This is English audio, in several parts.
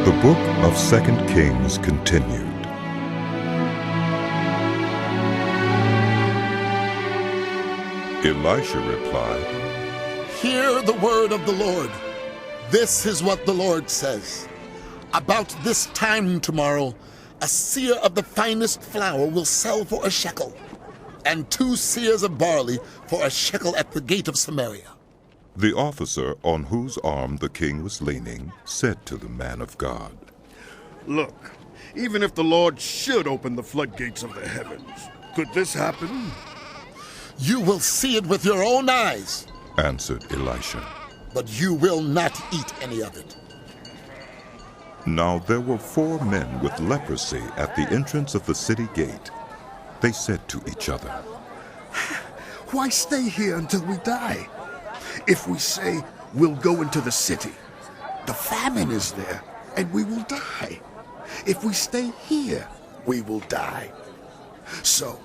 The book of 2 Kings continued. Elisha replied, "Hear the word of the Lord. This is what the Lord says. About this time tomorrow, a seah of the finest flour will sell for a shekel, and 2 seahs of barley for a shekel at the gate of Samaria." The officer on whose arm the king was leaning said to the man of God, Look, even if the Lord should open the floodgates of the heavens, could this happen? "You will see it with your own eyes, answered Elisha. but you will not eat any of it." Now there were 4 men with leprosy at the entrance of the city gate. They said to each other, Why stay here until we die? If we say we'll go into the city, the famine is there, and we will die. If we stay here, we will die. So,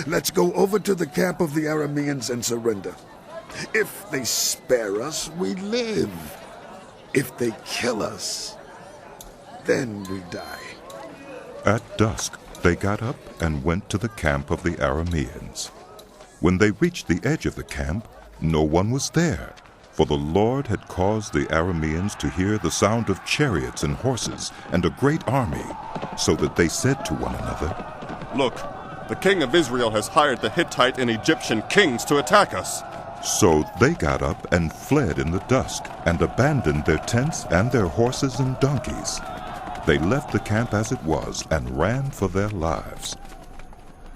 let's go over to the camp of the Arameans and surrender. If they spare us, we live. If they kill us, then we die. At dusk they got up and went to the camp of the Arameans. When they reached the edge of the camp, no one was there, for the Lord had caused the Arameans to hear the sound of chariots and horses and a great army, so that they said to one another, Look, the king of Israel has hired the Hittite and Egyptian kings to attack us. So they got up and fled in the dusk, and abandoned their tents and their horses and donkeys. They left the camp as it was and ran for their lives.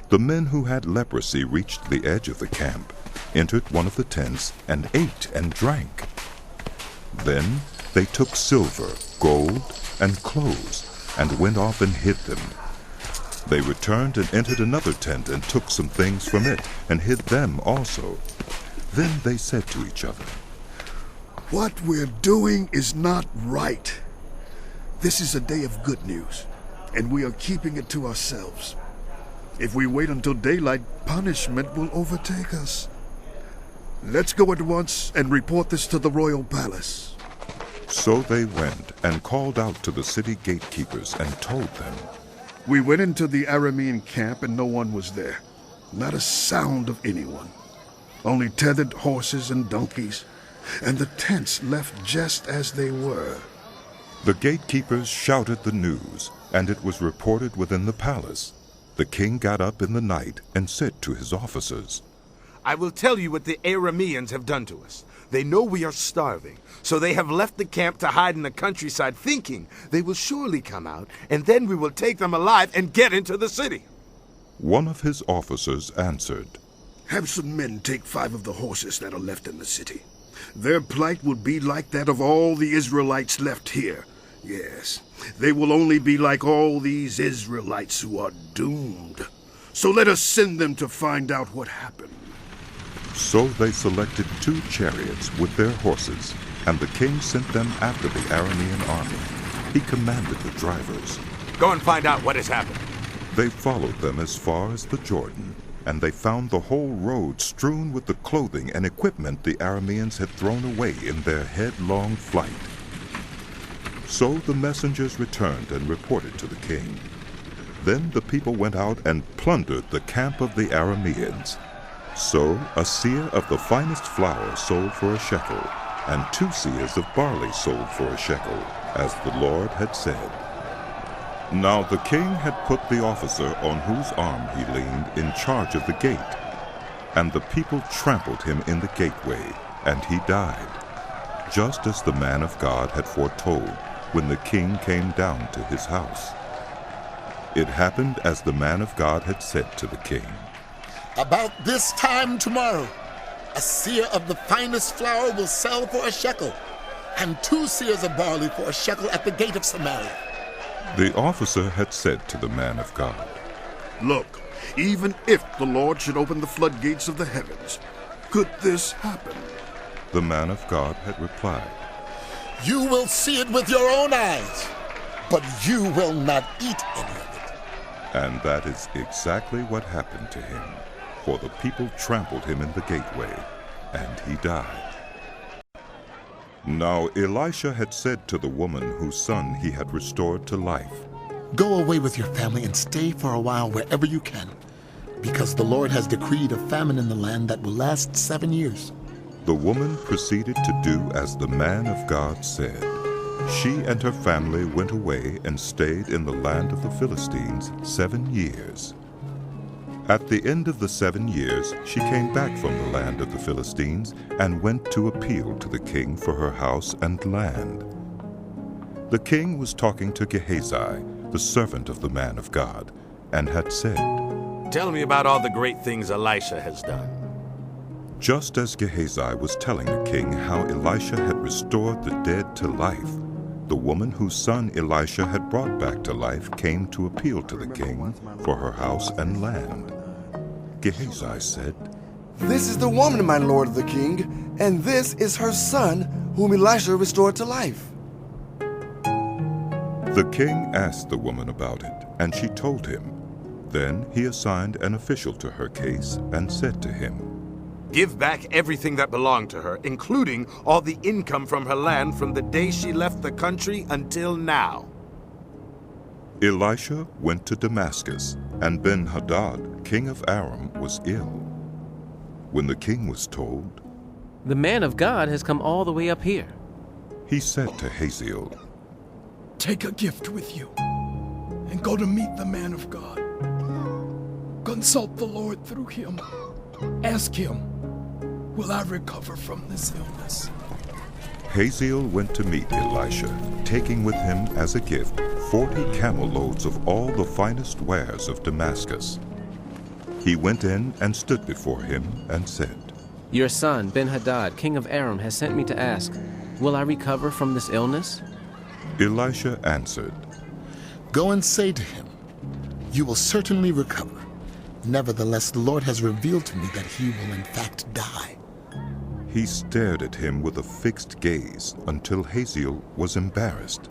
The men who had leprosy reached the edge of the camp, entered one of the tents, and ate and drank. Then they took silver, gold, and clothes, and went off and hid them. They returned and entered another tent and took some things from it, and hid them also. Then they said to each other, What we're doing is not right. This is a day of good news, and we are keeping it to ourselves. If we wait until daylight, punishment will overtake us. Let's go at once and report this to the royal palace. So they went and called out to the city gatekeepers and told them, We went into the Aramean camp and no one was there. Not a sound of anyone. Only tethered horses and donkeys, and the tents left just as they were. The gatekeepers shouted the news, and it was reported within the palace. The king got up in the night and said to his officers, I will tell you what the Arameans have done to us. They know we are starving, so they have left the camp to hide in the countryside, thinking they will surely come out, and then we will take them alive and get into the city. One of his officers answered, Have some men take 5 of the horses that are left in the city. Their plight will be like that of all the Israelites left here. Yes, they will only be like all these Israelites who are doomed. So let us send them to find out what happened. So they selected 2 chariots with their horses, and the king sent them after the Aramean army. He commanded the drivers. Go and find out what has happened. They followed them as far as the Jordan, and they found the whole road strewn with the clothing and equipment the Arameans had thrown away in their headlong flight. So the messengers returned and reported to the king. Then the people went out and plundered the camp of the Arameans. So a seah of the finest flour sold for a shekel, and 2 seahs of barley sold for a shekel, as the Lord had said. Now the king had put the officer on whose arm he leaned in charge of the gate, and the people trampled him in the gateway, and he died, just as the man of God had foretold when the king came down to his house. It happened as the man of God had said to the king. About this time tomorrow, a seah of the finest flour will sell for a shekel, and 2 seahs of barley for a shekel at the gate of Samaria. The officer had said to the man of God, Look, even if the Lord should open the floodgates of the heavens, could this happen? The man of God had replied, You will see it with your own eyes, but you will not eat any of it. And that is exactly what happened to him, for the people trampled him in the gateway, and he died. Now Elisha had said to the woman whose son he had restored to life, Go away with your family and stay for a while wherever you can, because the Lord has decreed a famine in the land that will last 7 years. The woman proceeded to do as the man of God said. She and her family went away and stayed in the land of the Philistines 7 years. At the end of the 7 years, she came back from the land of the Philistines and went to appeal to the king for her house and land. The king was talking to Gehazi, the servant of the man of God, and had said, Tell me about all the great things Elisha has done. Just as Gehazi was telling the king how Elisha had restored the dead to life, the woman whose son Elisha had brought back to life came to appeal to the king for her house and land. Gehazi said, This is the woman, my lord the king, and this is her son, whom Elisha restored to life. The king asked the woman about it, and she told him. Then he assigned an official to her case and said to him, Give back everything that belonged to her, including all the income from her land from the day she left the country until now. Elisha went to Damascus, and Ben-Hadad, king of Aram, was ill. When the king was told, The man of God has come all the way up here. he said to Hazael, Take a gift with you and go to meet the man of God. Consult the Lord through him. Ask him, will I recover from this illness? Hazael went to meet Elisha, taking with him as a gift 40 camel loads of all the finest wares of Damascus. He went in and stood before him and said, Your son, Ben-Hadad, king of Aram, has sent me to ask, Will I recover from this illness? Elisha answered, Go and say to him, You will certainly recover. Nevertheless, the Lord has revealed to me that he will in fact die. He stared at him with a fixed gaze until Hazael was embarrassed.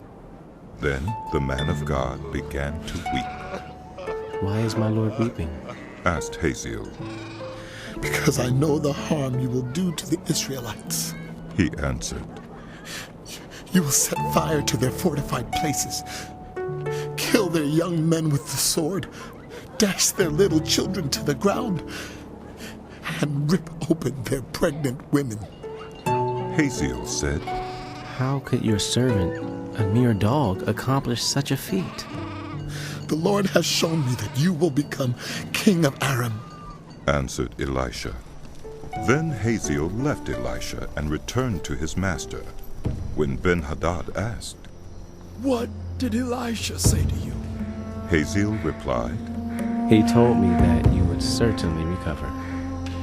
Then the man of God began to weep. Why is my lord weeping? Asked Hazael. Because I know the harm you will do to the Israelites. He answered, You will set fire to their fortified places, kill their young men with the sword, dash their little children to the ground, and rip open their pregnant women. Hazael said, How could your servant, a mere dog, accomplish such a feat? The Lord has shown me that you will become king of Aram. answered Elisha. Then Hazael left Elisha and returned to his master. When Ben-Hadad asked, What did Elisha say to you? Hazael replied, He told me that you would certainly recover.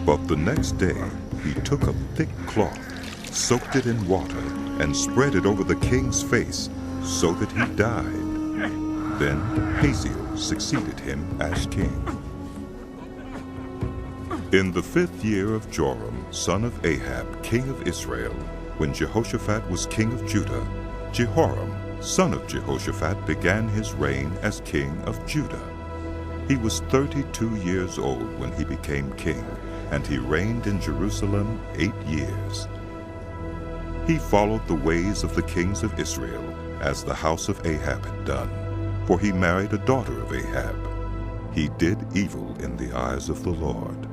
But the next day he took a thick cloth, soaked it in water, and spread it over the king's face, so that he died. Then Hazael succeeded him as king. In the 5th year of Joram, son of Ahab, king of Israel, when Jehoshaphat was king of Judah, Jehoram, son of Jehoshaphat, began his reign as king of Judah. He was 32 years old when he became king, and he reigned in Jerusalem 8 years. He followed the ways of the kings of Israel, as the house of Ahab had done, for he married a daughter of Ahab. He did evil in the eyes of the Lord.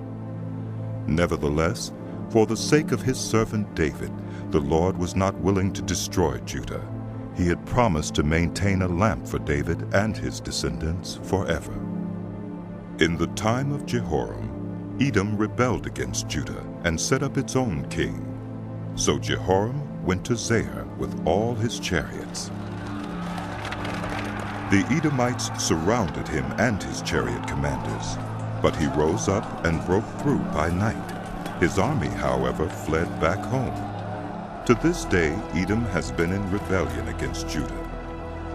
Nevertheless, for the sake of his servant David, the Lord was not willing to destroy Judah. He had promised to maintain a lamp for David and his descendants forever. In the time of Jehoram, Edom rebelled against Judah and set up its own king. So Jehoram went to Zair with all his chariots. The Edomites surrounded him and his chariot commanders, but he rose up and broke through by night. His army, however, fled back home. To this day, Edom has been in rebellion against Judah.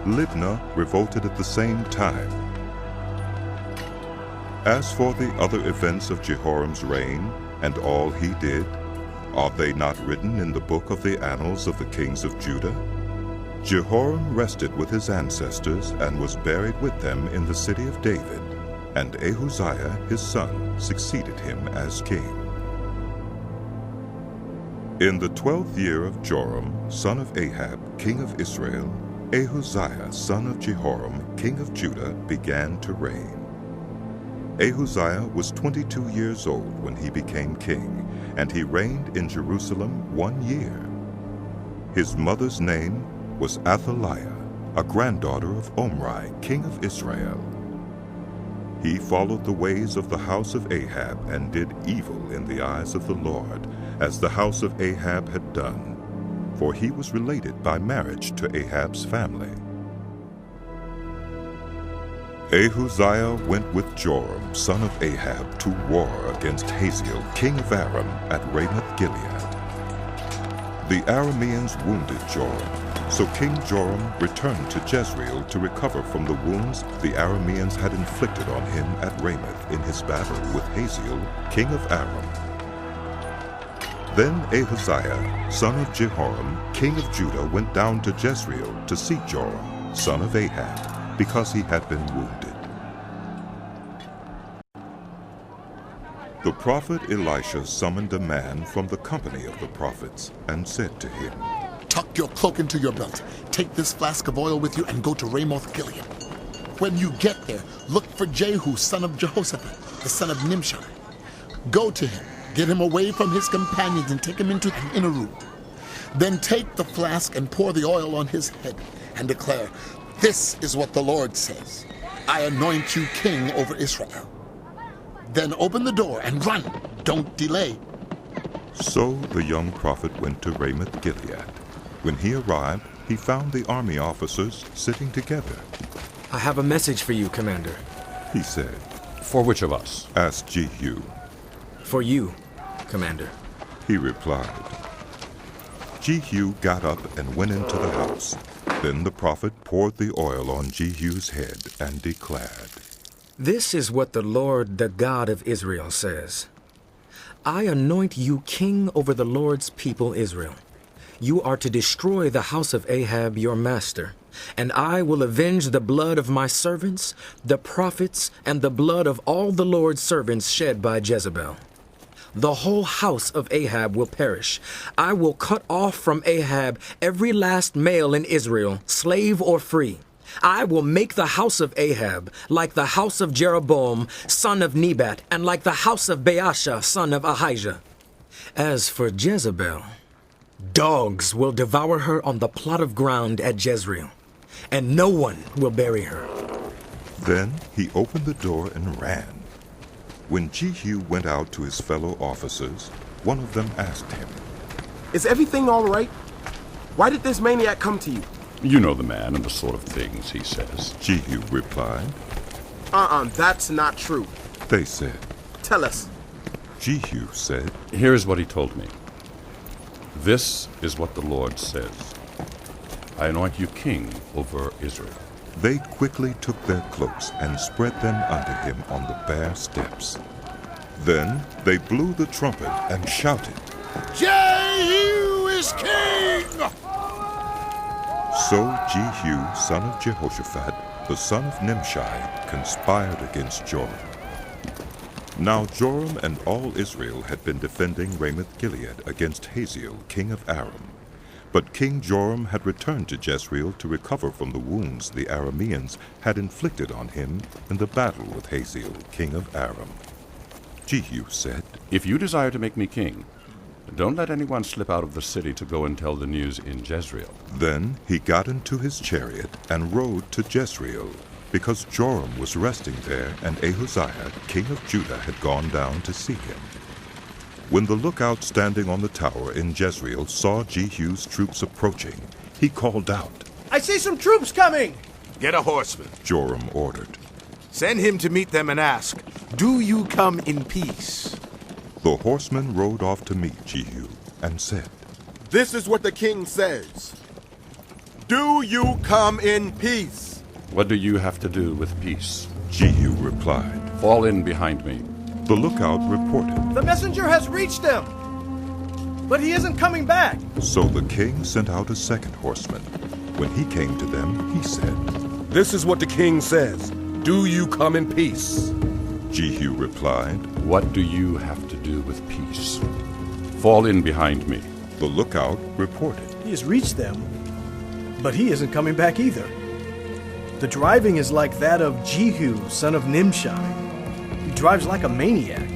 Libnah revolted at the same time. As for the other events of Jehoram's reign and all he did, are they not written in the book of the annals of the kings of Judah? Jehoram rested with his ancestors and was buried with them in the city of David, and Ahaziah his son succeeded him as king. In the 12th year of Joram, son of Ahab, king of Israel, Ahaziah, son of Jehoram, king of Judah, began to reign. Ahaziah was 22 years old when he became king, and he reigned in Jerusalem 1 year. His mother's name was Athaliah, a granddaughter of Omri, king of Israel. He followed the ways of the house of Ahab and did evil in the eyes of the Lord, as the house of Ahab had done, for he was related by marriage to Ahab's family. Ahaziah went with Joram, son of Ahab, to war against Hazael, king of Aram, at Ramoth-Gilead. The Arameans wounded Joram, so King Joram returned to Jezreel to recover from the wounds the Arameans had inflicted on him at Ramoth in his battle with Hazael, king of Aram. Then Ahaziah, son of Jehoram, king of Judah, went down to Jezreel to see Joram, son of Ahab, because he had been wounded. The prophet Elisha summoned a man from the company of the prophets and said to him, Tuck your cloak into your belt, take this flask of oil with you, and go to Ramoth-Gilead. When you get there, look for Jehu, son of Jehoshaphat, the son of Nimshi. Go to him, get him away from his companions, and take him into an inner room. Then take the flask and pour the oil on his head, and declare, This is what the Lord says. I anoint you king over Israel. Then open the door and run. Don't delay. So the young prophet went to Ramoth-Gilead. When he arrived, he found the army officers sitting together. I have a message for you, Commander. He said. For which of us? Asked Jehu. For you, Commander. He replied. Jehu got up and went into the house. Then the prophet poured the oil on Jehu's head and declared, This is what the Lord, the God of Israel, says. I anoint you king over the Lord's people Israel. You are to destroy the house of Ahab your master, and I will avenge the blood of my servants, the prophets, and the blood of all the Lord's servants shed by Jezebel. The whole house of Ahab will perish. I will cut off from Ahab every last male in Israel, slave or free. I will make the house of Ahab like the house of Jeroboam, son of Nebat, and like the house of Baasha, son of Ahijah. As for Jezebel, dogs will devour her on the plot of ground at Jezreel, and no one will bury her. Then he opened the door and ran. When Jehu went out to his fellow officers, one of them asked him, Is everything all right? Why did this maniac come to you? You know the man and the sort of things he says. Jehu replied. That's not true. They said. Tell us. Jehu said, Here's what he told me. This is what the Lord says. I anoint you king over Israel. They quickly took their cloaks and spread them unto him on the bare steps. Then they blew the trumpet and shouted, Jehu is king! So Jehu, son of Jehoshaphat, the son of Nimshi, conspired against Joram. Now Joram and all Israel had been defending Ramoth-Gilead against Hazael, king of Aram. But King Joram had returned to Jezreel to recover from the wounds the Arameans had inflicted on him in the battle with Hazael, king of Aram. Jehu said, If you desire to make me king, don't let anyone slip out of the city to go and tell the news in Jezreel. Then he got into his chariot and rode to Jezreel, because Joram was resting there and Ahaziah, king of Judah, had gone down to see him. When the lookout standing on the tower in Jezreel saw Jehu's troops approaching, he called out, I see some troops coming! Get a horseman, Joram ordered. Send him to meet them and ask, Do you come in peace? The horseman rode off to meet Jehu and said, This is what the king says. Do you come in peace? What do you have to do with peace? Jehu replied, Fall in behind me. The lookout reported, The messenger has reached them, but he isn't coming back. So the king sent out a second horseman. When he came to them, he said, This is what the king says. Do you come in peace? Jehu replied, What do you have to do with peace? Fall in behind me. The lookout reported. He has reached them, but he isn't coming back either. The driving is like that of Jehu, son of Nimshi. He drives like a maniac.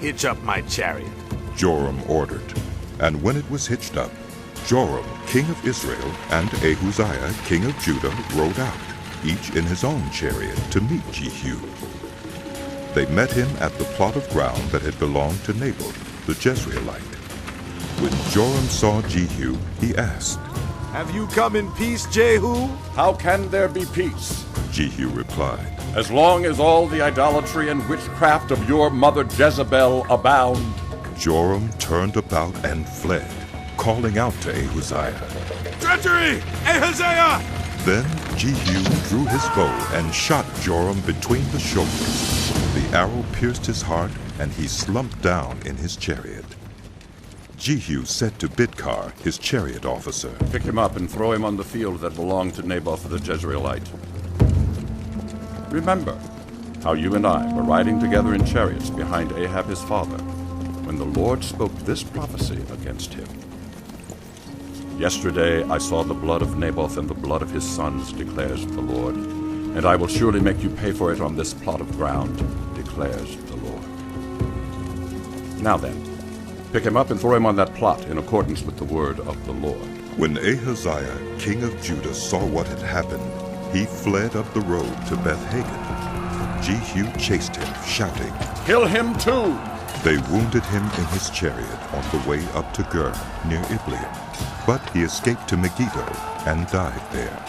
Hitch up my chariot, Joram ordered. And when it was hitched up, Joram, king of Israel, and Ahaziah, king of Judah, rode out, each in his own chariot, to meet Jehu. They met him at the plot of ground that had belonged to Naboth, the Jezreelite. When Joram saw Jehu, he asked, "Have you come in peace, Jehu?" How can there be peace? Jehu replied, As long as all the idolatry and witchcraft of your mother Jezebel abound. Joram turned about and fled, calling out to Ahaziah. "Treachery! Ahaziah!" Then Jehu drew his bow and shot Joram between the shoulders. The arrow pierced his heart, and he slumped down in his chariot. Jehu said to Bidkar, his chariot officer, Pick him up and throw him on the field that belonged to Naboth the Jezreelite. Remember how you and I were riding together in chariots behind Ahab his father, when the Lord spoke this prophecy against him. Yesterday I saw the blood of Naboth and the blood of his sons, declares the Lord, and I will surely make you pay for it on this plot of ground, declares the Lord. Now then, pick him up and throw him on that plot in accordance with the word of the Lord. When Ahaziah, king of Judah, saw what had happened, he fled up the road to Beth-Hagen. Jehu chased him, shouting, Kill him too! They wounded him in his chariot on the way up to Gur, near Ibleam, but he escaped to Megiddo and died there.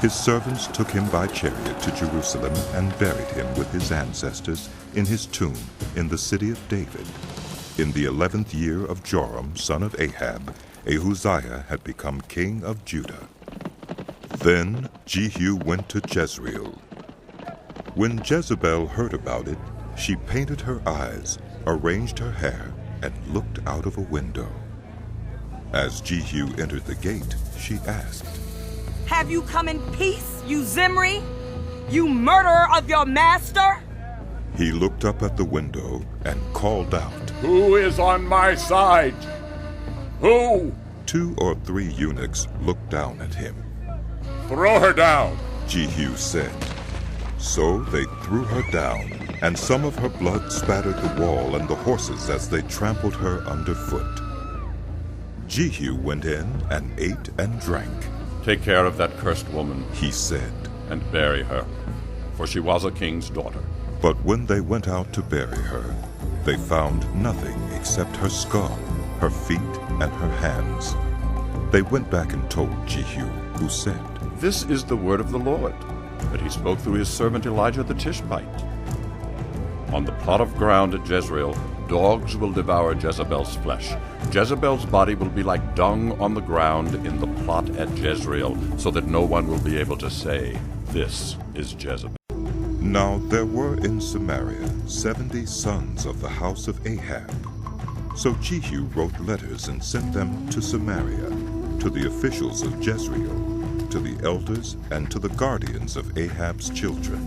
His servants took him by chariot to Jerusalem and buried him with his ancestors in his tomb in the city of David. In the 11th year of Joram, son of Ahab, Ahaziah had become king of Judah. Then Jehu went to Jezreel. When Jezebel heard about it, she painted her eyes, arranged her hair, and looked out of a window. As Jehu entered the gate, she asked, Have you come in peace, you Zimri? You murderer of your master? He looked up at the window and called out, Who is on my side? Who? 2 or 3 eunuchs looked down at him. Throw her down, Jehu said. So they threw her down, and some of her blood spattered the wall and the horses as they trampled her underfoot. Jehu went in and ate and drank. Take care of that cursed woman, he said, and bury her, for she was a king's daughter. But when they went out to bury her, they found nothing except her skull, her feet, and her hands. They went back and told Jehu, who said, This is the word of the Lord, that he spoke through his servant Elijah the Tishbite. On the plot of ground at Jezreel, dogs will devour Jezebel's flesh. Jezebel's body will be like dung on the ground in the plot at Jezreel, so that no one will be able to say, This is Jezebel. Now there were in Samaria 70 sons of the house of Ahab. So Jehu wrote letters and sent them to Samaria, to the officials of Jezreel, to the elders, and to the guardians of Ahab's children.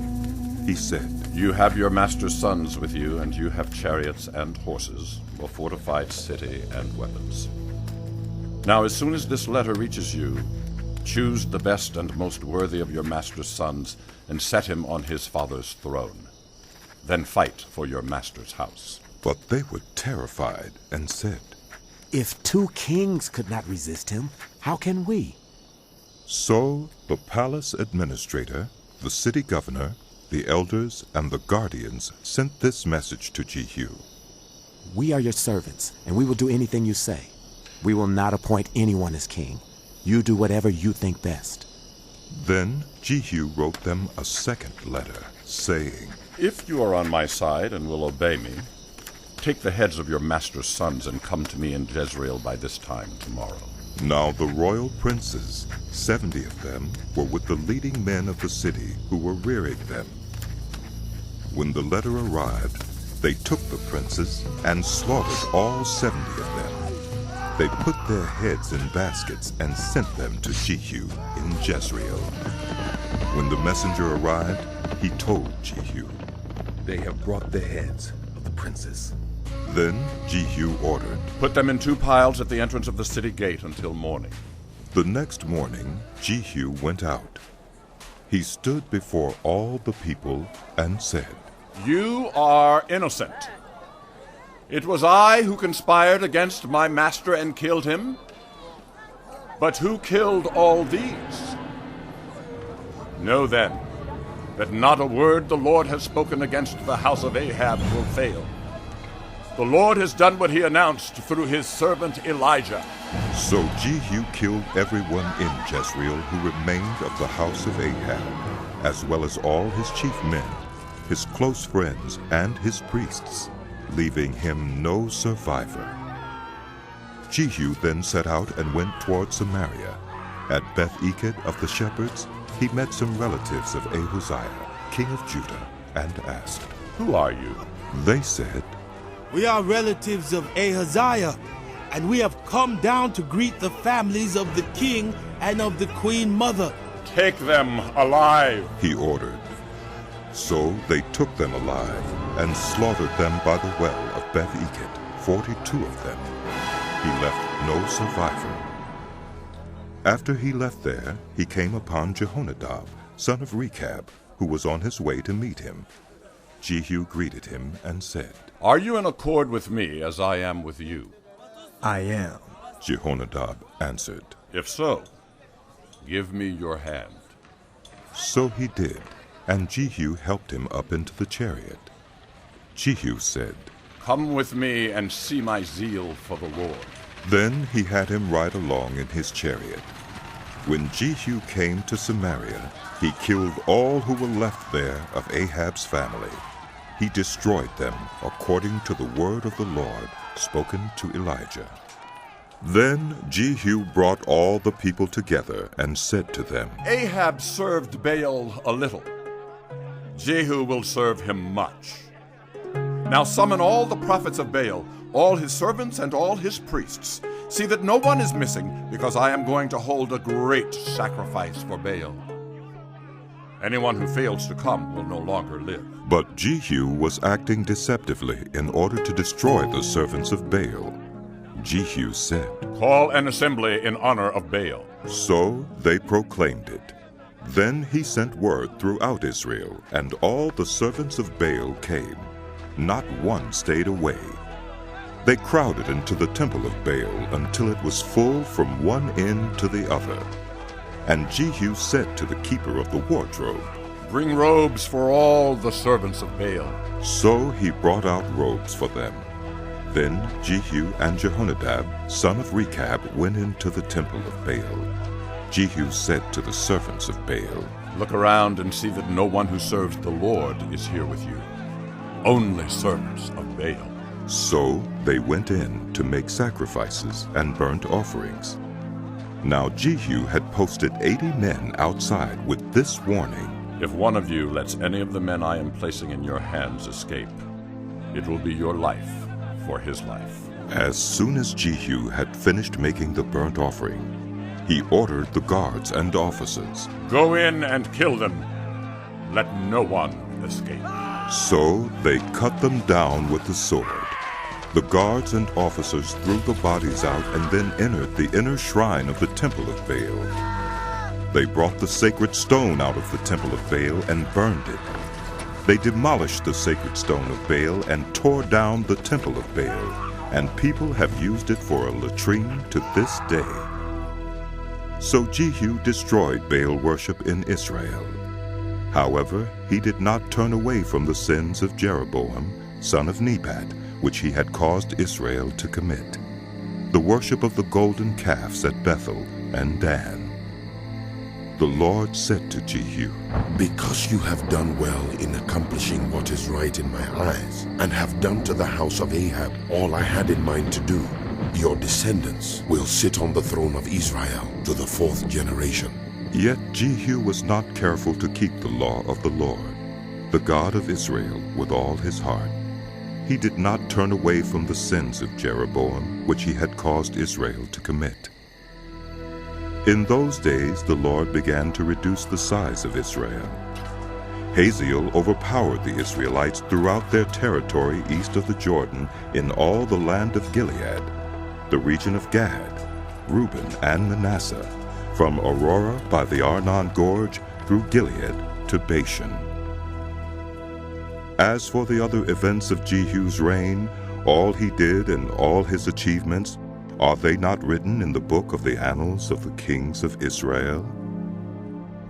He said, You have your master's sons with you, and you have chariots and horses, a fortified city and weapons. Now as soon as this letter reaches you, choose the best and most worthy of your master's sons, and set him on his father's throne. Then fight for your master's house. But they were terrified and said, If 2 kings could not resist him, how can we? So the palace administrator, the city governor, the elders, and the guardians sent this message to Jehu. We are your servants, and we will do anything you say. We will not appoint anyone as king. You do whatever you think best. Then Jehu wrote them a second letter, saying, If you are on my side and will obey me, take the heads of your master's sons and come to me in Jezreel by this time tomorrow. Now the royal princes, 70 of them, were with the leading men of the city who were rearing them. When the letter arrived, they took the princes and slaughtered all 70 of them. They put their heads in baskets and sent them to Jehu in Jezreel. When the messenger arrived, he told Jehu, They have brought the heads of the princes. Then Jehu ordered, "Put them in 2 piles at the entrance of the city gate until morning." The next morning, Jehu went out. He stood before all the people and said, "You are innocent. It was I who conspired against my master and killed him. But who killed all these? Know then that not a word the Lord has spoken against the house of Ahab will fail. The Lord has done what he announced through his servant Elijah." So Jehu killed everyone in Jezreel who remained of the house of Ahab, as well as all his chief men, his close friends, and his priests, leaving him no survivor. Jehu then set out and went toward Samaria. At Beth-Eked of the shepherds, he met some relatives of Ahaziah, king of Judah, and asked, "Who are you?" They said, "We are relatives of Ahaziah, and we have come down to greet the families of the king and of the queen mother." "Take them alive," he ordered. So they took them alive and slaughtered them by the well of Beth-Eked, 42 of them. He left no survivor. After he left there, he came upon Jehonadab, son of Rechab, who was on his way to meet him. Jehu greeted him and said, "Are you in accord with me as I am with you?" "I am," Jehonadab answered. "If so, give me your hand." So he did, and Jehu helped him up into the chariot. Jehu said, "Come with me and see my zeal for the Lord." Then he had him ride along in his chariot. When Jehu came to Samaria, he killed all who were left there of Ahab's family. He destroyed them according to the word of the Lord spoken to Elijah. Then Jehu brought all the people together and said to them, "Ahab served Baal a little. Jehu will serve him much. Now summon all the prophets of Baal, all his servants and all his priests. See that no one is missing, because I am going to hold a great sacrifice for Baal. Anyone who fails to come will no longer live." But Jehu was acting deceptively in order to destroy the servants of Baal. Jehu said, "Call an assembly in honor of Baal." So they proclaimed it. Then he sent word throughout Israel, and all the servants of Baal came. Not one stayed away. They crowded into the temple of Baal until it was full from one end to the other. And Jehu said to the keeper of the wardrobe, "Bring robes for all the servants of Baal." So he brought out robes for them. Then Jehu and Jehonadab, son of Rechab, went into the temple of Baal. Jehu said to the servants of Baal, "Look around and see that no one who serves the Lord is here with you. Only servants of Baal." So they went in to make sacrifices and burnt offerings. Now Jehu had posted 80 men outside with this warning, "If one of you lets any of the men I am placing in your hands escape, it will be your life for his life." As soon as Jehu had finished making the burnt offering, he ordered the guards and officers, "Go in and kill them. Let no one escape." So they cut them down with the sword. The guards and officers threw the bodies out and then entered the inner shrine of the temple of Baal. They brought the sacred stone out of the temple of Baal and burned it. They demolished the sacred stone of Baal and tore down the temple of Baal, and people have used it for a latrine to this day. So Jehu destroyed Baal worship in Israel. However, he did not turn away from the sins of Jeroboam, son of Nebat, which he had caused Israel to commit, the worship of the golden calves at Bethel and Dan. The Lord said to Jehu, "Because you have done well in accomplishing what is right in my eyes, and have done to the house of Ahab all I had in mind to do, your descendants will sit on the throne of Israel to the 4th generation." Yet Jehu was not careful to keep the law of the Lord, the God of Israel, with all his heart. He did not turn away from the sins of Jeroboam, which he had caused Israel to commit. In those days the Lord began to reduce the size of Israel. Hazael overpowered the Israelites throughout their territory east of the Jordan in all the land of Gilead, the region of Gad, Reuben, and Manasseh, from Aurora by the Arnon Gorge through Gilead to Bashan. As for the other events of Jehu's reign, all he did and all his achievements, are they not written in the book of the annals of the kings of Israel?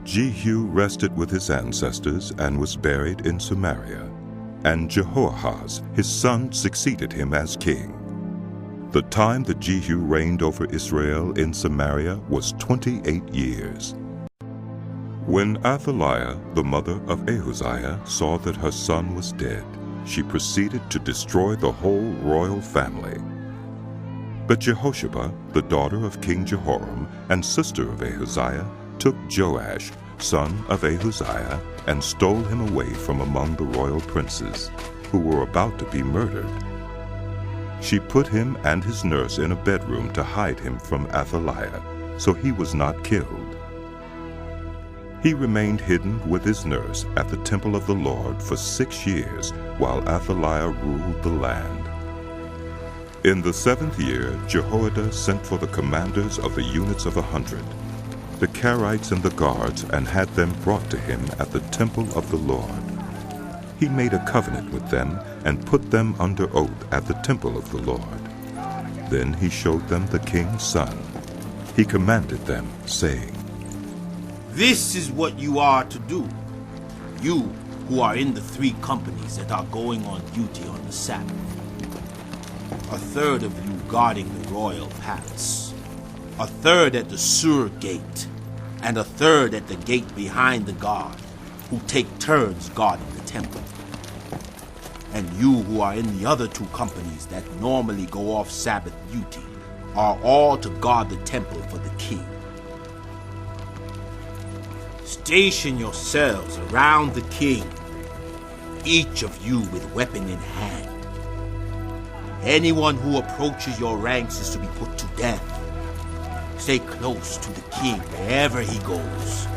Jehu rested with his ancestors and was buried in Samaria, and Jehoahaz his son succeeded him as king. The time that Jehu reigned over Israel in Samaria was 28 years. When Athaliah, the mother of Ahaziah, saw that her son was dead, she proceeded to destroy the whole royal family. But Jehosheba, the daughter of King Jehoram and sister of Ahaziah, took Joash, son of Ahaziah, and stole him away from among the royal princes, who were about to be murdered. She put him and his nurse in a bedroom to hide him from Athaliah, so he was not killed. He remained hidden with his nurse at the temple of the Lord for 6 years, while Athaliah ruled the land. In the 7th year, Jehoiada sent for the commanders of the units of 100, the Karites and the guards, and had them brought to him at the temple of the Lord. He made a covenant with them and put them under oath at the temple of the Lord. Then he showed them the king's son. He commanded them, saying, This is what you are to do, you who are in the 3 companies that are going on duty on the Sabbath. 1/3 of you guarding the royal palace, 1/3 at the Sur gate, and 1/3 at the gate behind the guard, who take turns guarding the temple. And you who are in the other 2 companies that normally go off Sabbath duty are all to guard the temple for the king. Station yourselves around the king, each of you with weapon in hand. Anyone who approaches your ranks is to be put to death. Stay close to the king wherever he goes.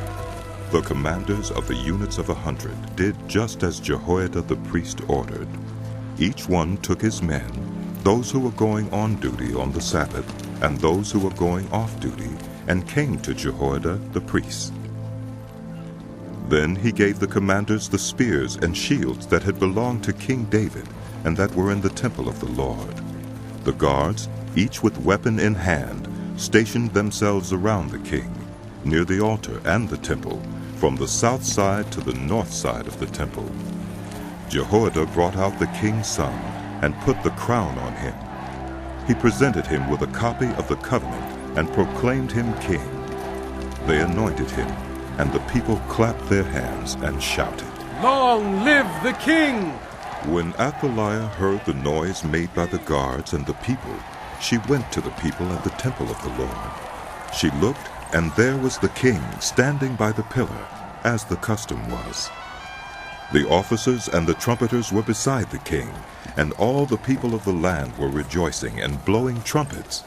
The commanders of the units of 100 did just as Jehoiada the priest ordered. Each one took his men, those who were going on duty on the Sabbath, and those who were going off duty, and came to Jehoiada the priest. Then he gave the commanders the spears and shields that had belonged to King David, and that were in the temple of the Lord. The guards, each with weapon in hand, stationed themselves around the king, near the altar and the temple, from the south side to the north side of the temple. Jehoiada brought out the king's son and put the crown on him. He presented him with a copy of the covenant and proclaimed him king. They anointed him, and the people clapped their hands and shouted, Long live the king! When Athaliah heard the noise made by the guards and the people, she went to the people at the temple of the Lord. She looked, and there was the king standing by the pillar, as the custom was. The officers and the trumpeters were beside the king, and all the people of the land were rejoicing and blowing trumpets.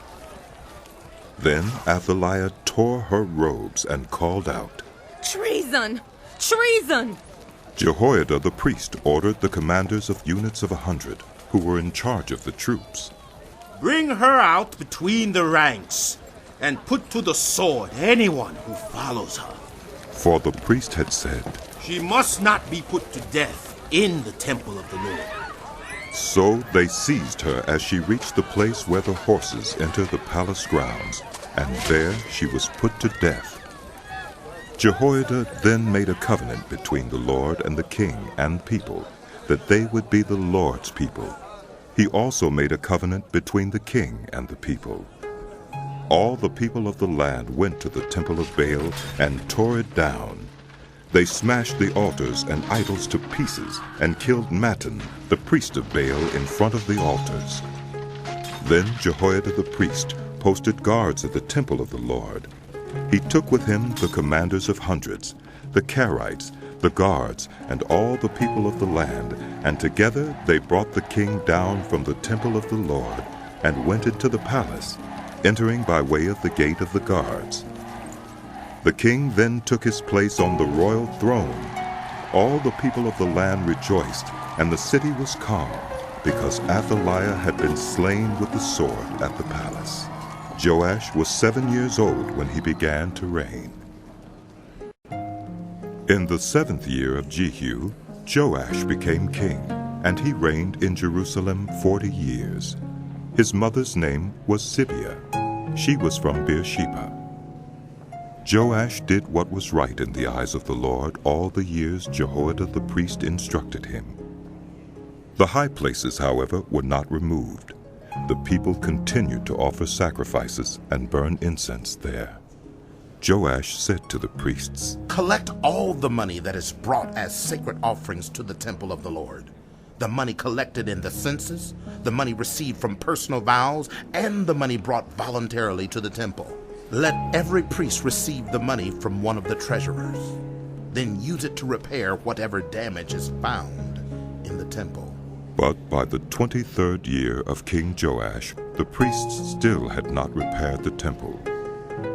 Then Athaliah tore her robes and called out, Treason! Treason! Jehoiada the priest ordered the commanders of units of 100, who were in charge of the troops, Bring her out between the ranks, and put to the sword anyone who follows her. For the priest had said, She must not be put to death in the temple of the Lord. So they seized her as she reached the place where the horses enter the palace grounds, and there she was put to death. Jehoiada then made a covenant between the Lord and the king and people, that they would be the Lord's people. He also made a covenant between the king and the people. All the people of the land went to the temple of Baal and tore it down. They smashed the altars and idols to pieces and killed Mattan, the priest of Baal, in front of the altars. Then Jehoiada the priest posted guards at the temple of the Lord. He took with him the commanders of hundreds, the Karites, the guards, and all the people of the land, and together they brought the king down from the temple of the Lord and went into the palace, entering by way of the gate of the guards. The king then took his place on the royal throne. all the people of the land rejoiced, and the city was calm, because Athaliah had been slain with the sword at the palace. Joash was 7 years old when he began to reign. In the 7th year of Jehu, Joash became king, and he reigned in Jerusalem 40 years. His mother's name was Zibiah. She was from Beersheba. Joash did what was right in the eyes of the Lord all the years Jehoiada the priest instructed him. The high places, however, were not removed. The people continued to offer sacrifices and burn incense there. Joash said to the priests, "Collect all the money that is brought as sacred offerings to the temple of the Lord, the money collected in the census, the money received from personal vows, and the money brought voluntarily to the temple. Let every priest receive the money from one of the treasurers. Then use it to repair whatever damage is found in the temple." But by the 23rd year of King Joash, the priests still had not repaired the temple.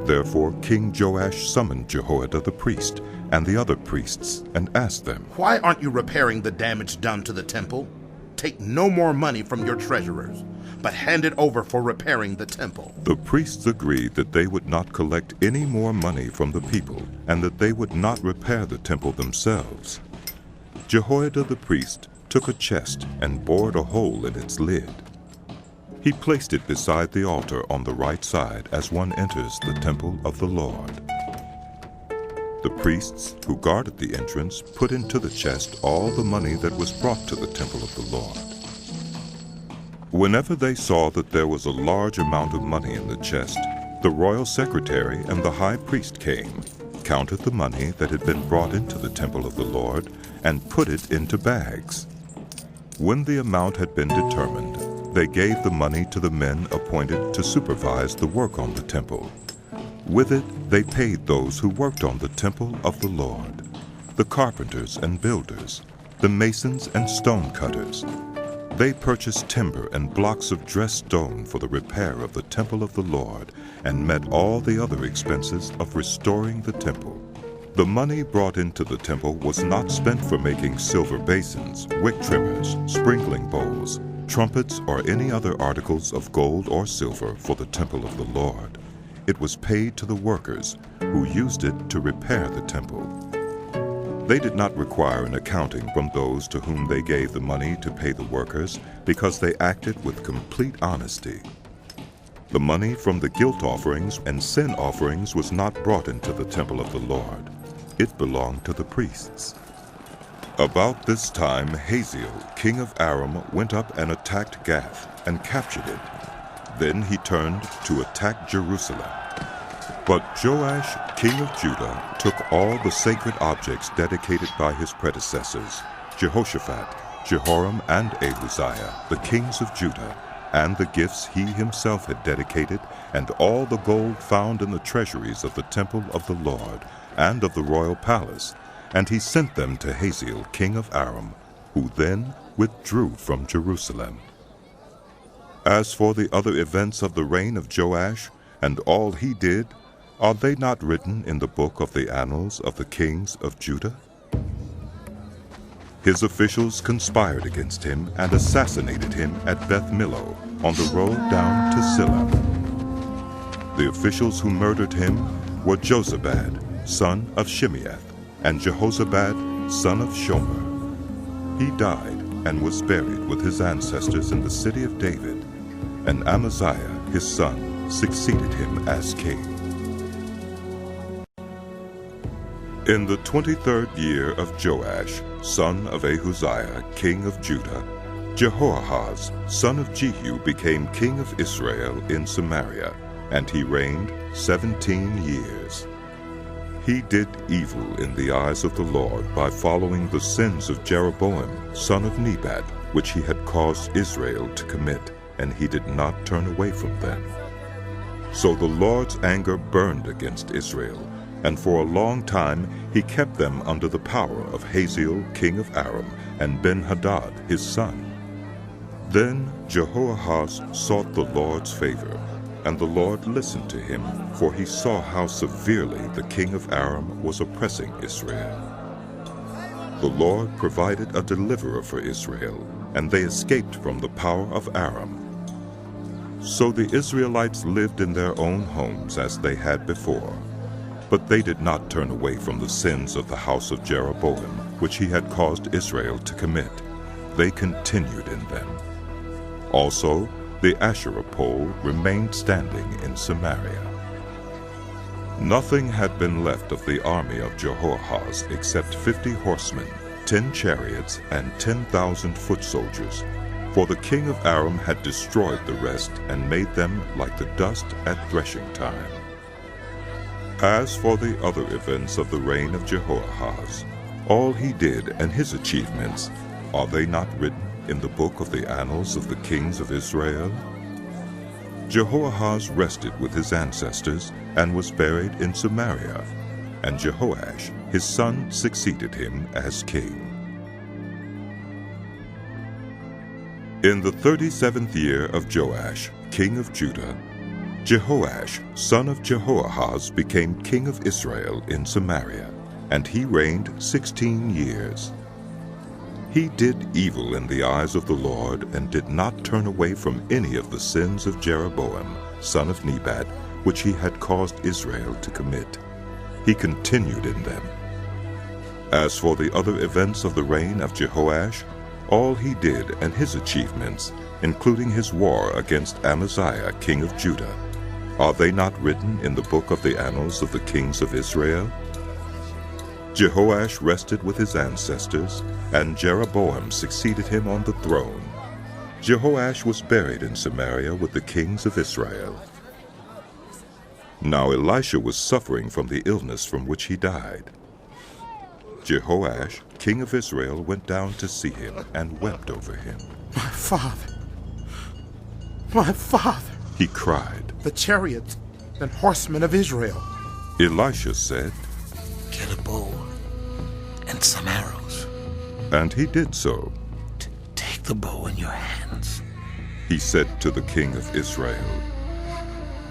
Therefore King Joash summoned Jehoiada the priest and the other priests and asked them, "Why aren't you repairing the damage done to the temple? Take no more money from your treasurers, but hand it over for repairing the temple." The priests agreed that they would not collect any more money from the people and that they would not repair the temple themselves. Jehoiada the priest took a chest and bored a hole in its lid. He placed it beside the altar on the right side as one enters the temple of the Lord. The priests who guarded the entrance put into the chest all the money that was brought to the temple of the Lord. Whenever they saw that there was a large amount of money in the chest, the royal secretary and the high priest came, counted the money that had been brought into the temple of the Lord, and put it into bags. When the amount had been determined, they gave the money to the men appointed to supervise the work on the temple. With it, they paid those who worked on the temple of the Lord, the carpenters and builders, the masons and stone cutters. They purchased timber and blocks of dressed stone for the repair of the temple of the Lord, and met all the other expenses of restoring the temple. The money brought into the temple was not spent for making silver basins, wick trimmers, sprinkling bowls, trumpets, or any other articles of gold or silver for the temple of the Lord. It was paid to the workers, who used it to repair the temple. They did not require an accounting from those to whom they gave the money to pay the workers, because they acted with complete honesty. The money from the guilt offerings and sin offerings was not brought into the temple of the Lord. It belonged to the priests. About this time Hazael, king of Aram, went up and attacked Gath and captured it. Then he turned to attack Jerusalem. But Joash, king of Judah, took all the sacred objects dedicated by his predecessors, Jehoshaphat, Jehoram, and Ahaziah, the kings of Judah, and the gifts he himself had dedicated, and all the gold found in the treasuries of the temple of the Lord, and of the royal palace, and he sent them to Hazael, king of Aram, who then withdrew from Jerusalem. As for the other events of the reign of Joash, and all he did, are they not written in the book of the annals of the kings of Judah? His officials conspired against him and assassinated him at Beth Millo, on the road down to Silla. The officials who murdered him were Jozabad, son of Shimeath, and Jehozabad, son of Shomer. He died and was buried with his ancestors in the city of David, and Amaziah, his son, succeeded him as king. In the 23rd year of Joash, son of Ahaziah, king of Judah, Jehoahaz, son of Jehu, became king of Israel in Samaria, and he reigned 17 years. He did evil in the eyes of the Lord by following the sins of Jeroboam, son of Nebat, which he had caused Israel to commit, and he did not turn away from them. So the Lord's anger burned against Israel, and for a long time he kept them under the power of Hazael, king of Aram, and Ben-Hadad, his son. Then Jehoahaz sought the Lord's favor, and the Lord listened to him, for he saw how severely the king of Aram was oppressing Israel. the Lord provided a deliverer for Israel, and they escaped from the power of Aram. So the Israelites lived in their own homes as they had before. But they did not turn away from the sins of the house of Jeroboam, which he had caused Israel to commit. They continued in them. Also, the Asherah pole remained standing in Samaria. Nothing had been left of the army of Jehoahaz except 50 horsemen, 10 chariots, and 10,000 foot soldiers, for the king of Aram had destroyed the rest and made them like the dust at threshing time. As for the other events of the reign of Jehoahaz, all he did and his achievements, are they not written in the book of the annals of the kings of Israel? Jehoahaz rested with his ancestors and was buried in Samaria, and Jehoash, his son, succeeded him as king. In the 37th year of Joash, king of Judah, Jehoash, son of Jehoahaz, became king of Israel in Samaria, and he reigned 16 years. He did evil in the eyes of the Lord, and did not turn away from any of the sins of Jeroboam, son of Nebat, which he had caused Israel to commit. He continued in them. As for the other events of the reign of Jehoash, all he did and his achievements, including his war against Amaziah, king of Judah, are they not written in the book of the annals of the kings of Israel? Jehoash rested with his ancestors, and Jeroboam succeeded him on the throne. Jehoash was buried in Samaria with the kings of Israel. Now Elisha was suffering from the illness from which he died. Jehoash, king of Israel, went down to see him and wept over him. My father! My father! He cried. The chariots and horsemen of Israel. Elisha said, Get a bow and some arrows. And he did so. Take the bow in your hands, he said to the king of Israel.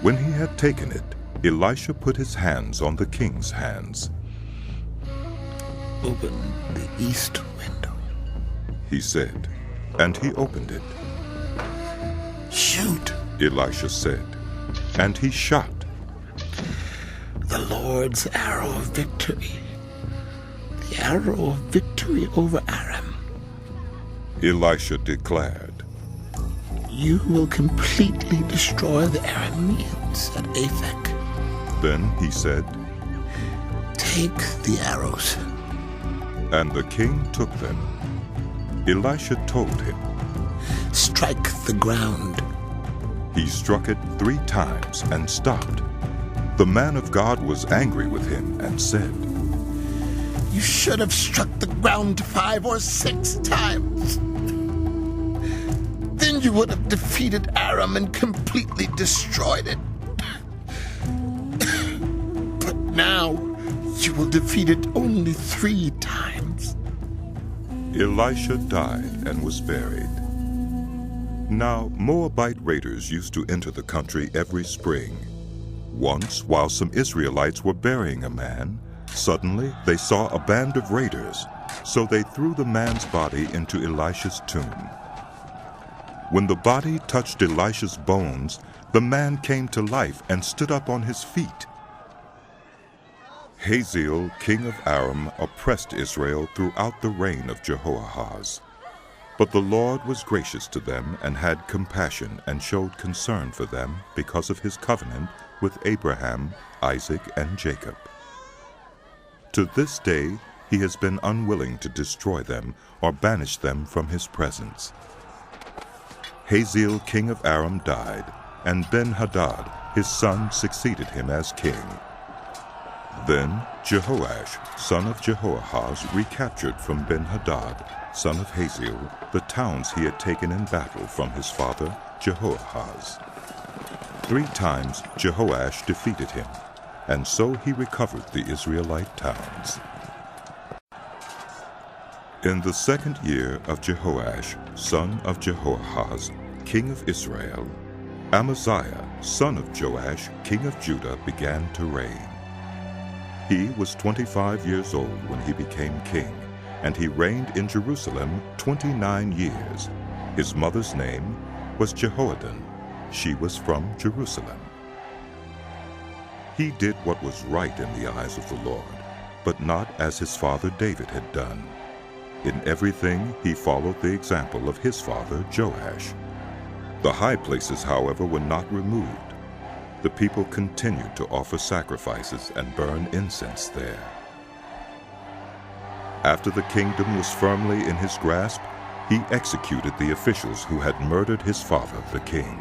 When he had taken it, Elisha put his hands on the king's hands. Open the east window, he said, and he opened it. Shoot, Elisha said, and he shot. The Lord's arrow of victory, the arrow of victory over Aram. Elisha declared, You will completely destroy the Arameans at Aphek. Then he said, Take the arrows. And the king took them. Elisha told him, Strike the ground. He struck it 3 times and stopped. The man of God was angry with him and said, You should have struck the ground 5 or 6 times. Then you would have defeated Aram and completely destroyed it. But now you will defeat it only 3 times. Elisha died and was buried. Now Moabite raiders used to enter the country every spring. Once, while some Israelites were burying a man, suddenly they saw a band of raiders, so they threw the man's body into Elisha's tomb. When the body touched Elisha's bones, the man came to life and stood up on his feet. Hazael, king of Aram, oppressed Israel throughout the reign of Jehoahaz. But the Lord was gracious to them and had compassion and showed concern for them because of his covenant with Abraham, Isaac, and Jacob. To this day he has been unwilling to destroy them or banish them from his presence. Hazael, king of Aram, died, and Ben-Hadad, his son, succeeded him as king. Then Jehoash, son of Jehoahaz, recaptured from Ben-Hadad, son of Hazael, the towns he had taken in battle from his father Jehoahaz. 3 times Jehoash defeated him, and so he recovered the Israelite towns. In the 2nd year of Jehoash, son of Jehoahaz, king of Israel, Amaziah, son of Joash, king of Judah, began to reign. He was 25 years old when he became king, and he reigned in Jerusalem 29 years. His mother's name was Jehoaddan. She was from Jerusalem. He did what was right in the eyes of the Lord, but not as his father David had done. In everything he followed the example of his father Joash. The high places, however, were not removed. The people continued to offer sacrifices and burn incense there. After the kingdom was firmly in his grasp, he executed the officials who had murdered his father, the king.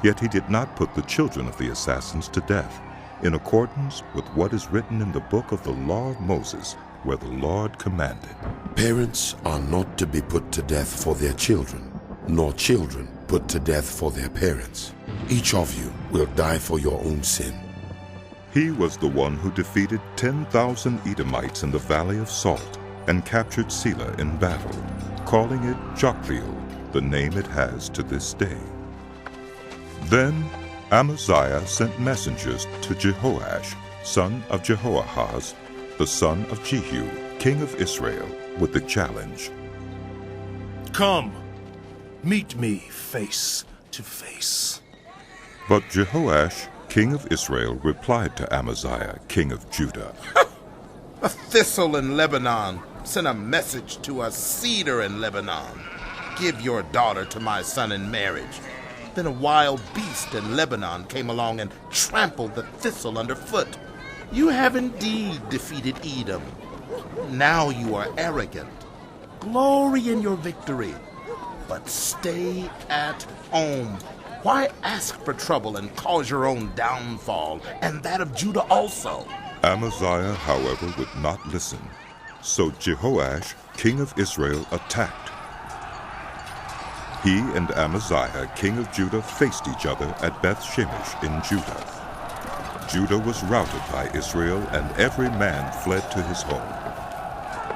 Yet he did not put the children of the assassins to death, in accordance with what is written in the book of the law of Moses, where the Lord commanded. Parents are not to be put to death for their children, nor children put to death for their parents. Each of you will die for your own sin. He was the one who defeated 10,000 Edomites in the Valley of Salt and captured Selah in battle, calling it Joktheel, the name it has to this day. Then Amaziah sent messengers to Jehoash, son of Jehoahaz, the son of Jehu, king of Israel, with the challenge. Come, meet me face to face. But Jehoash, king of Israel, replied to Amaziah, king of Judah. A thistle in Lebanon sent a message to a cedar in Lebanon. Give your daughter to my son in marriage. Then a wild beast in Lebanon came along and trampled the thistle underfoot. You have indeed defeated Edom. Now you are arrogant. Glory in your victory, but stay at home. Why ask for trouble and cause your own downfall, and that of Judah also? Amaziah, however, would not listen. So Jehoash, king of Israel, attacked. He and Amaziah, king of Judah, faced each other at Beth-Shemesh in Judah. Judah was routed by Israel, and every man fled to his home.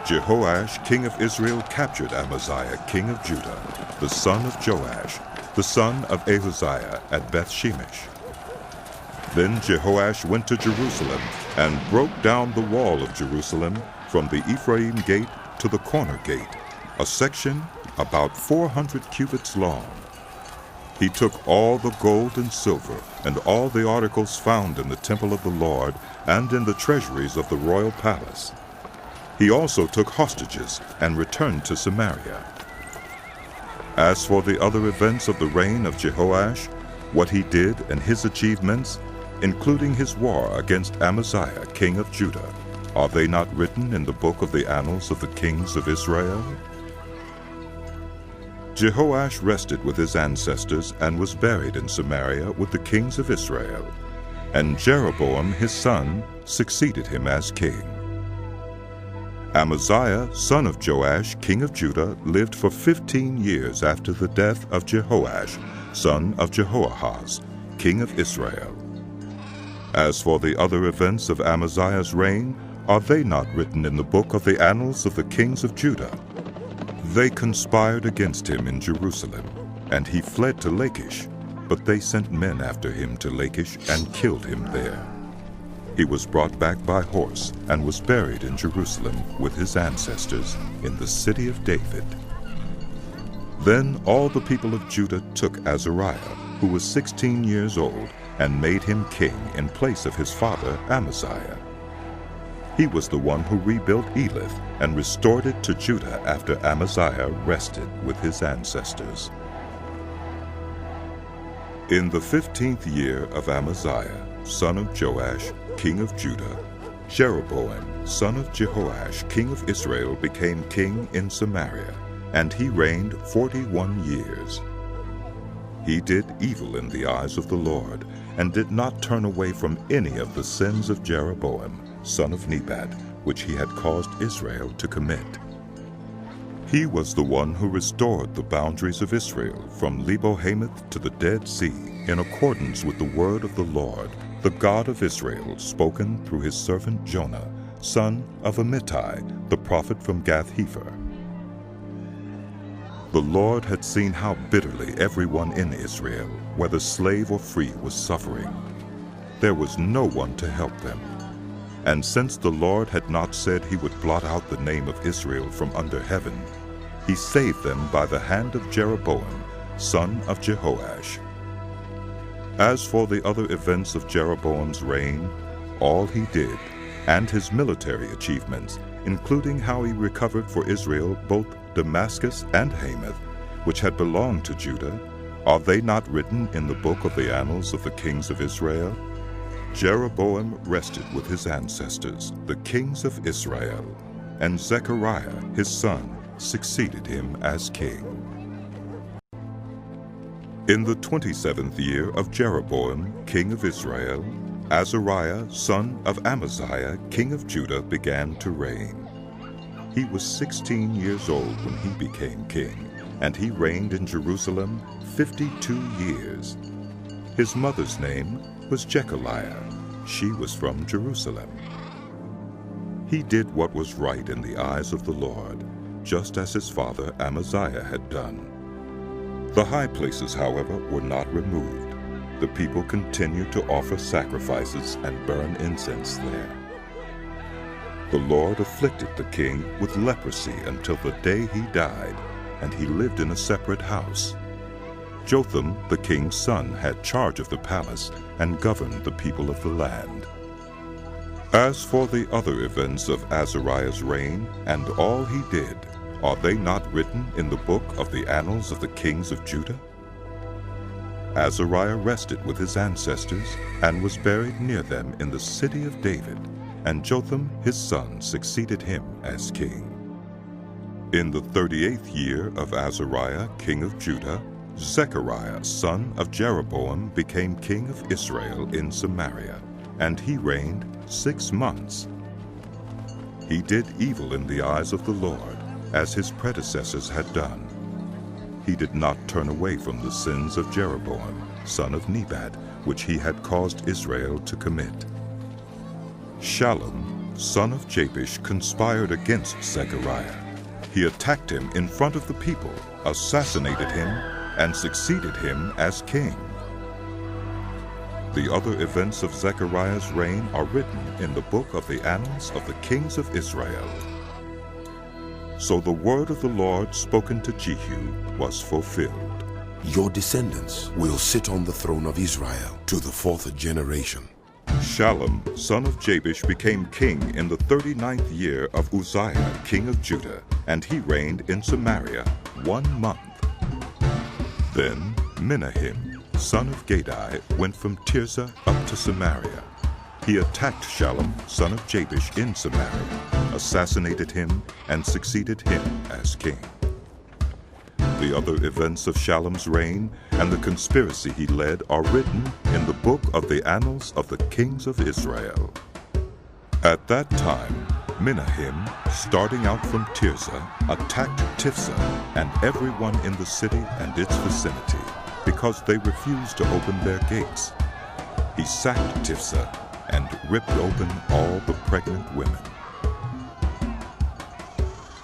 Jehoash, king of Israel, captured Amaziah, king of Judah, the son of Joash, the son of Ahaziah, at Beth-Shemesh. Then Jehoash went to Jerusalem and broke down the wall of Jerusalem from the Ephraim gate to the corner gate, a section about 400 cubits long. He took all the gold and silver and all the articles found in the temple of the Lord and in the treasuries of the royal palace. He also took hostages and returned to Samaria. As for the other events of the reign of Jehoash, what he did and his achievements, including his war against Amaziah, king of Judah, are they not written in the book of the annals of the kings of Israel? Jehoash rested with his ancestors and was buried in Samaria with the kings of Israel, and Jeroboam his son succeeded him as king. Amaziah, son of Joash, king of Judah, lived for 15 years after the death of Jehoash, son of Jehoahaz, king of Israel. As for the other events of Amaziah's reign, are they not written in the book of the annals of the kings of Judah? They conspired against him in Jerusalem, and he fled to Lachish, but they sent men after him to Lachish and killed him there. He was brought back by horse and was buried in Jerusalem with his ancestors in the city of David. Then all the people of Judah took Azariah, who was 16 years old, and made him king in place of his father Amaziah. He was the one who rebuilt Elath and restored it to Judah after Amaziah rested with his ancestors. In the 15th year of Amaziah, son of Joash, king of Judah, Jeroboam, son of Jehoash, king of Israel, became king in Samaria, and he reigned 41 years. He did evil in the eyes of the Lord, and did not turn away from any of the sins of Jeroboam, son of Nebat, which he had caused Israel to commit. He was the one who restored the boundaries of Israel from Lebo-Hamath to the Dead Sea, in accordance with the word of the Lord, the God of Israel, spoken through his servant Jonah, son of Amittai, the prophet from Gath-Hepher. The Lord had seen how bitterly everyone in Israel, whether slave or free, was suffering. There was no one to help them. And since the Lord had not said he would blot out the name of Israel from under heaven, he saved them by the hand of Jeroboam, son of Jehoash. As for the other events of Jeroboam's reign, all he did, and his military achievements, including how he recovered for Israel both Damascus and Hamath, which had belonged to Judah, are they not written in the book of the annals of the kings of Israel? Jeroboam rested with his ancestors, the kings of Israel, and Zechariah, his son, succeeded him as king. In the 27th year of Jeroboam, king of Israel, Azariah, son of Amaziah, king of Judah, began to reign. He was 16 years old when he became king, and he reigned in Jerusalem 52 years. His mother's name was Jechaliah. She was from Jerusalem. He did what was right in the eyes of the Lord, just as his father Amaziah had done. The high places, however, were not removed. The people continued to offer sacrifices and burn incense there. The Lord afflicted the king with leprosy until the day he died, and he lived in a separate house. Jotham, the king's son, had charge of the palace and governed the people of the land. As for the other events of Azariah's reign and all he did, are they not written in the book of the annals of the kings of Judah? Azariah rested with his ancestors and was buried near them in the city of David, and Jotham his son succeeded him as king. In the 38th year of Azariah, king of Judah, Zechariah, son of Jeroboam, became king of Israel in Samaria, and he reigned 6 months. He did evil in the eyes of the Lord, as his predecessors had done. He did not turn away from the sins of Jeroboam, son of Nebat, which he had caused Israel to commit. Shallum, son of Jabesh, conspired against Zechariah. He attacked him in front of the people, assassinated him, and succeeded him as king. The other events of Zechariah's reign are written in the book of the annals of the kings of Israel. So the word of the Lord spoken to Jehu was fulfilled. Your descendants will sit on the throne of Israel to the 4th generation. Shallum, son of Jabesh, became king in the 39th year of Uzziah, king of Judah, and he reigned in Samaria 1 month. Then Menahem, son of Gadai, went from Tirzah up to Samaria. He attacked Shallum, son of Jabesh, in Samaria, assassinated him, and succeeded him as king. The other events of Shallum's reign and the conspiracy he led are written in the book of the annals of the kings of Israel. At that time, Menahem, starting out from Tirzah, attacked Tifsah and everyone in the city and its vicinity, because they refused to open their gates. He sacked Tifsah and ripped open all the pregnant women.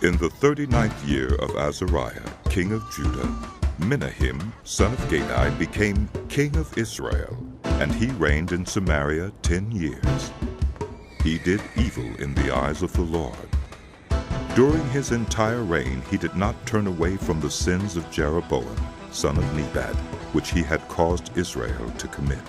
In the 39th year of Azariah, king of Judah, Menahem, son of Gadai, became king of Israel, and he reigned in Samaria 10 years. He did evil in the eyes of the Lord. During his entire reign he did not turn away from the sins of Jeroboam, son of Nebat, which he had caused Israel to commit.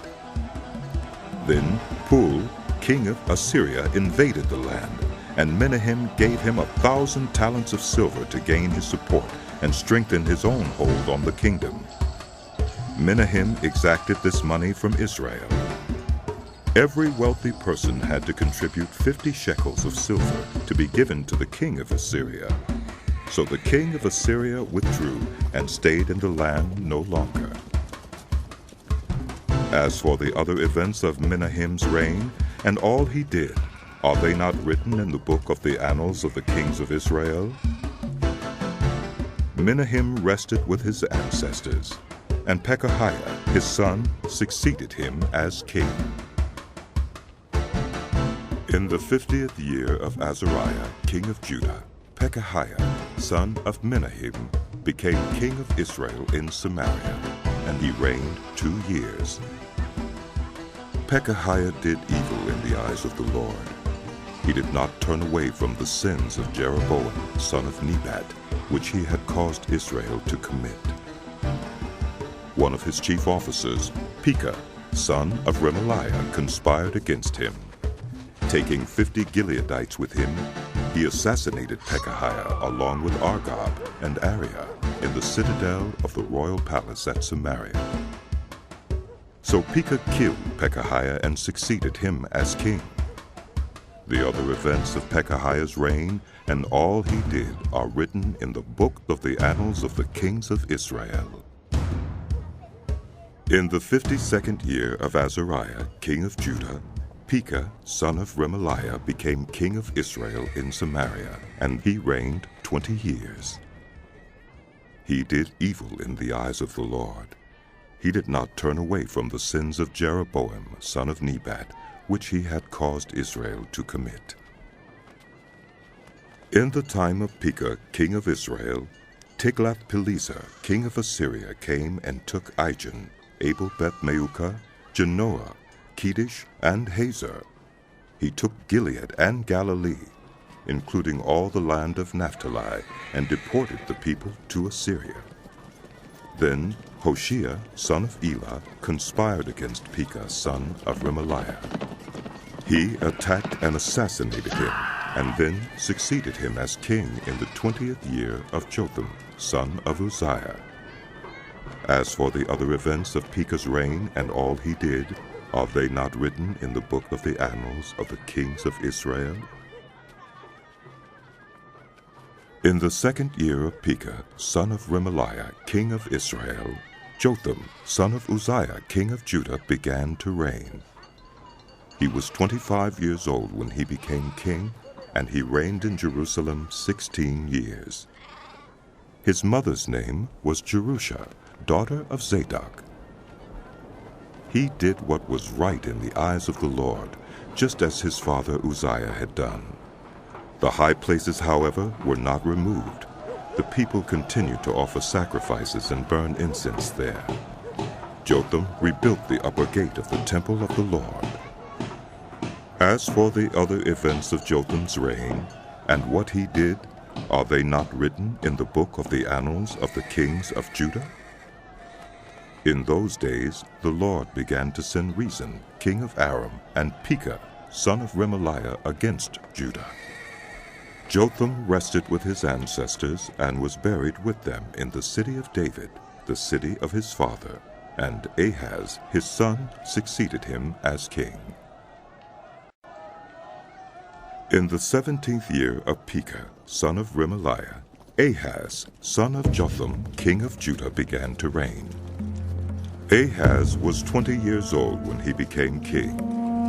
Then Pul, king of Assyria, invaded the land, and Menahem gave him 1,000 talents of silver to gain his support and strengthen his own hold on the kingdom. Menahem exacted this money from Israel. Every wealthy person had to contribute 50 shekels of silver to be given to the king of Assyria. So the king of Assyria withdrew and stayed in the land no longer. As for the other events of Menahem's reign and all he did, are they not written in the book of the annals of the kings of Israel? Menahem rested with his ancestors, and Pekahiah, his son, succeeded him as king. In the 50th year of Azariah, king of Judah, Pekahiah, son of Menahem, became king of Israel in Samaria, and he reigned 2 years. Pekahiah did evil in the eyes of the Lord. He did not turn away from the sins of Jeroboam, son of Nebat, which he had caused Israel to commit. One of his chief officers, Pekah, son of Remaliah, conspired against him. Taking 50 Gileadites with him, he assassinated Pekahiah along with Argob and Ariah in the citadel of the royal palace at Samaria. So Pekah killed Pekahiah and succeeded him as king. The other events of Pekahiah's reign and all he did are written in the book of the annals of the kings of Israel. In the 52nd year of Azariah, king of Judah, Pekah, son of Remaliah, became king of Israel in Samaria, and he reigned 20 years. He did evil in the eyes of the Lord. He did not turn away from the sins of Jeroboam, son of Nebat, which he had caused Israel to commit. In the time of Pekah, king of Israel, Tiglath-Pileser, king of Assyria, came and took Ijon, Abel-Beth-Maachah, Genoa, Kedesh, and Hazor. He took Gilead and Galilee, including all the land of Naphtali, and deported the people to Assyria. Then Hoshea, son of Elah, conspired against Pekah, son of Remaliah. He attacked and assassinated him, and then succeeded him as king in the 20th year of Jotham, son of Uzziah. As for the other events of Pekah's reign and all he did, are they not written in the book of the annals of the kings of Israel? In the 2nd year of Pekah, son of Remaliah, king of Israel, Jotham, son of Uzziah, king of Judah, began to reign. He was 25 years old when he became king, and he reigned in Jerusalem 16 years. His mother's name was Jerusha, daughter of Zadok. He did what was right in the eyes of the Lord, just as his father Uzziah had done. The high places, however, were not removed. The people continued to offer sacrifices and burn incense there. Jotham rebuilt the upper gate of the temple of the Lord. As for the other events of Jotham's reign, and what he did, are they not written in the book of the annals of the kings of Judah? In those days the Lord began to send Rezin, king of Aram, and Pekah, son of Remaliah, against Judah. Jotham rested with his ancestors and was buried with them in the city of David, the city of his father, and Ahaz, his son, succeeded him as king. In the 17th year of Pekah, son of Remaliah, Ahaz, son of Jotham, king of Judah, began to reign. Ahaz was 20 years old when he became king,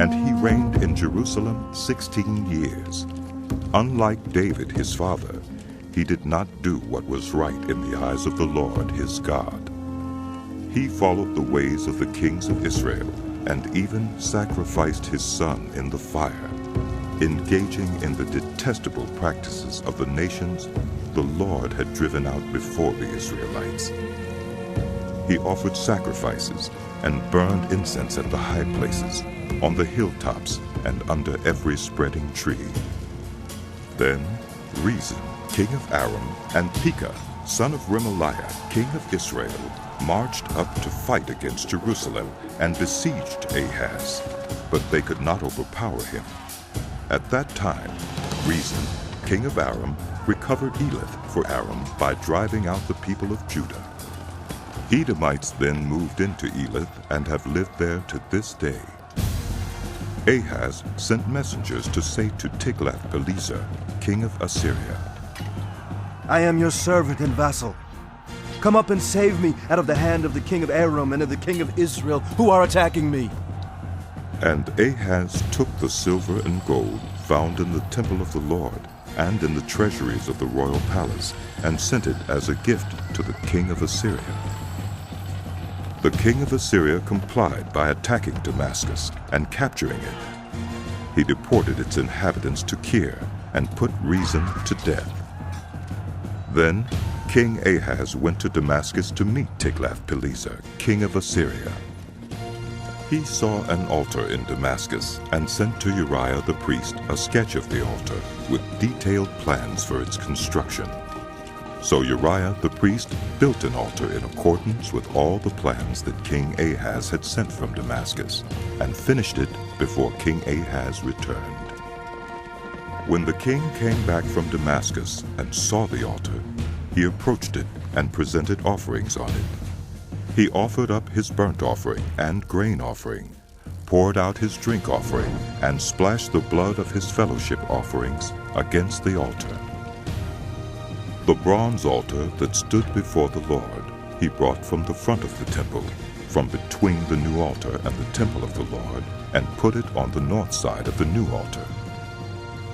and he reigned in Jerusalem 16 years. Unlike David his father, he did not do what was right in the eyes of the Lord his God. He followed the ways of the kings of Israel, and even sacrificed his son in the fire, engaging in the detestable practices of the nations the Lord had driven out before the Israelites. He offered sacrifices and burned incense at the high places, on the hilltops, and under every spreading tree. Then Rezin, king of Aram, and Pekah, son of Remaliah, king of Israel, marched up to fight against Jerusalem and besieged Ahaz, but they could not overpower him. At that time, Rezin, king of Aram, recovered Elath for Aram by driving out the people of Judah. Edomites then moved into Elath and have lived there to this day. Ahaz sent messengers to say to Tiglath-Pileser, king of Assyria, I am your servant and vassal. Come up and save me out of the hand of the king of Aram and of the king of Israel, who are attacking me. And Ahaz took the silver and gold found in the temple of the Lord and in the treasuries of the royal palace, and sent it as a gift to the king of Assyria. The king of Assyria complied by attacking Damascus and capturing it. He deported its inhabitants to Kir and put Rezin to death. Then King Ahaz went to Damascus to meet Tiglath-Pileser, king of Assyria. He saw an altar in Damascus and sent to Uriah the priest a sketch of the altar with detailed plans for its construction. So Uriah the priest built an altar in accordance with all the plans that King Ahaz had sent from Damascus, and finished it before King Ahaz returned. When the king came back from Damascus and saw the altar, he approached it and presented offerings on it. He offered up his burnt offering and grain offering, poured out his drink offering, and splashed the blood of his fellowship offerings against the altar. The bronze altar that stood before the Lord he brought from the front of the temple, from between the new altar and the temple of the Lord, and put it on the north side of the new altar.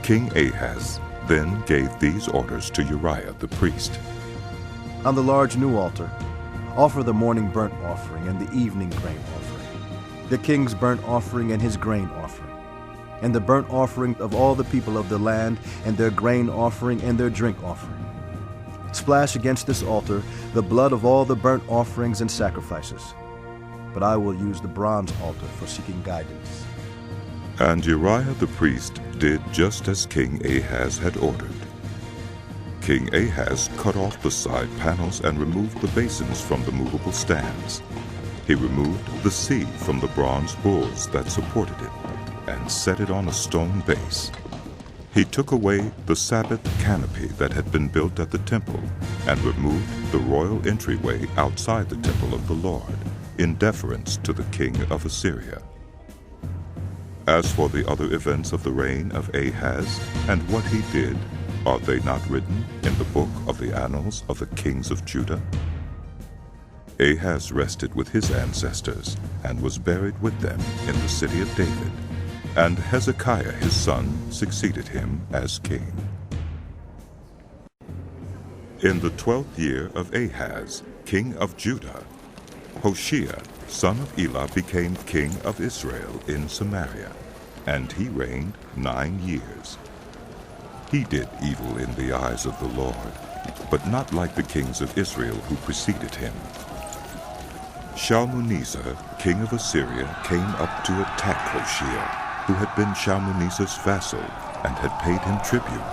King Ahaz then gave these orders to Uriah the priest. On the large new altar, offer the morning burnt offering and the evening grain offering, the king's burnt offering and his grain offering, and the burnt offering of all the people of the land, and their grain offering and their drink offering. Splash against this altar the blood of all the burnt offerings and sacrifices. But I will use the bronze altar for seeking guidance. And Uriah the priest did just as King Ahaz had ordered. King Ahaz cut off the side panels and removed the basins from the movable stands. He removed the sea from the bronze bulls that supported it, and set it on a stone base. He took away the Sabbath canopy that had been built at the temple, and removed the royal entryway outside the temple of the Lord, in deference to the king of Assyria. As for the other events of the reign of Ahaz, and what he did, are they not written in the book of the annals of the kings of Judah? Ahaz rested with his ancestors, and was buried with them in the city of David, and Hezekiah his son succeeded him as king. In the 12th year of Ahaz, king of Judah, Hoshea, son of Elah, became king of Israel in Samaria, and he reigned 9 years. He did evil in the eyes of the Lord, but not like the kings of Israel who preceded him. Shalmaneser, king of Assyria, came up to attack Hoshea, who had been Shalmaneser's vassal and had paid him tribute.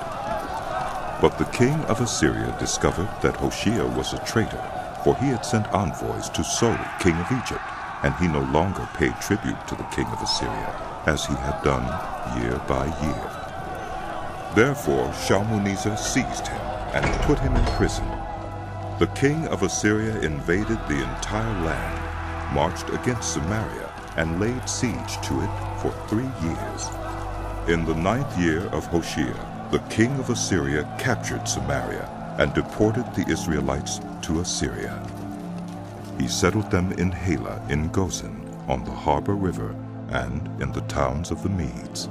But the king of Assyria discovered that Hoshea was a traitor, for he had sent envoys to So, king of Egypt, and he no longer paid tribute to the king of Assyria, as he had done year by year. Therefore Shalmaneser seized him and put him in prison. The king of Assyria invaded the entire land, marched against Samaria, and laid siege to it for 3 years. In the 9th year of Hoshea, the king of Assyria captured Samaria and deported the Israelites to Assyria. He settled them in Halah in Gozan, on the harbor river, and in the towns of the Medes.